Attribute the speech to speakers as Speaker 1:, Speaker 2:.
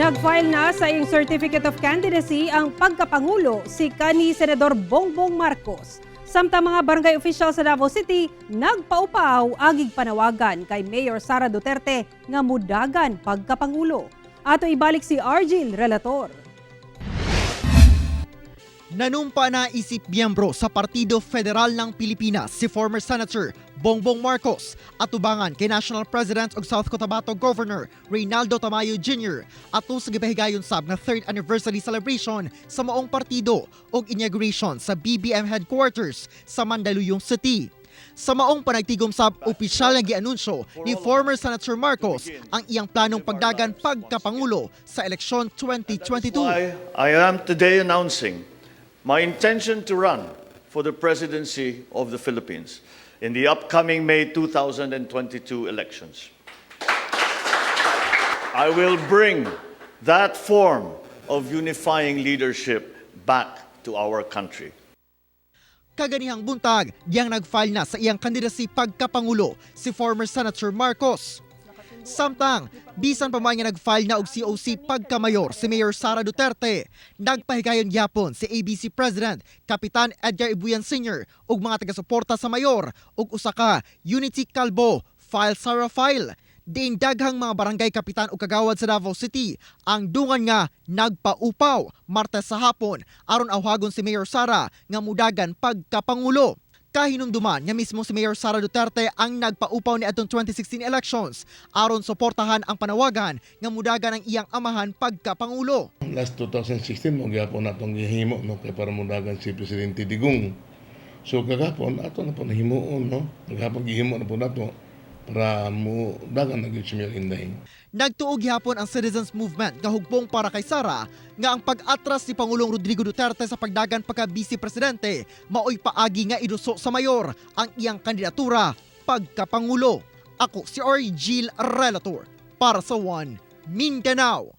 Speaker 1: Nag-file na sa iyang Certificate of Candidacy ang pagka-pangulo si kanhi Senador Bongbong Marcos. Samtang mga barangay official sa Davao City, nagpa-opaw agig panawagan kay Mayor Sara Duterte nga mudagan pagka-pangulo. Ato ibalik si Argil, relator.
Speaker 2: Nanumpa na isip miyembro sa Partido Federal ng Pilipinas si former Senator Bongbong Marcos at tubangan kay National President ug South Cotabato Governor Reynaldo Tamayo Jr. ato sa gipahigayon sab nga 3rd anniversary celebration sa maong partido ug inauguration sa BBM headquarters sa Mandaluyong City. Sa maong panagtigom sab, opisyal nga gianunsyo ni former Senator Marcos ang iyang planong pagdagan pagkapangulo sa eleksyon 2022.
Speaker 3: I am today announcing my intention to run for the presidency of the Philippines in the upcoming May 2022 elections. I will bring that form of unifying leadership back to our country.
Speaker 2: Kaganihang buntag, diyang nag-file na sa iyang kandidacy pagkapangulo si former Senator Marcos. Samtang, bisan pa man nga nag-file na og COC pagkamayor si Mayor Sara Duterte, nagpahigayon gyapon si ABC President Kapitan Edgar Ibuyan Sr. ug mga taga-suporta sa mayor ug usa ka Unity Calvo file sarahhilomen-velasco. Diin daghang mga barangay kapitan ug kagawad sa Davao City ang dungan nga nagpa-upaw Martes sa hapon aron awhagon si Mayor Sara nga mudagan pagkapangulo. Kahinumduman nga mismo si Mayor Sara Duterte ang nagpa-upaw ni atong 2016 elections aron suportahan ang panawagan nga mudagan ang iyang amahan pagkapangulo.
Speaker 4: Last 2016 mo gyapon natong gihimo no kay para mudagan si Presidente Digong. So kagapon ato na po nahimuon no. Kagapon gihimo na po nato para mudagan na gyud si Mayor Inday.
Speaker 2: Nagtuog gihapon ang citizens movement nga hugpong para kay Sara nga ang pag-atras ni Pangulong Rodrigo Duterte sa pagdagan pagka-vice presidente maoy paagi nga iduso sa mayor ang iyang kandidatura pagkapangulo. Ako si Argil, relator para sa One Mindanao.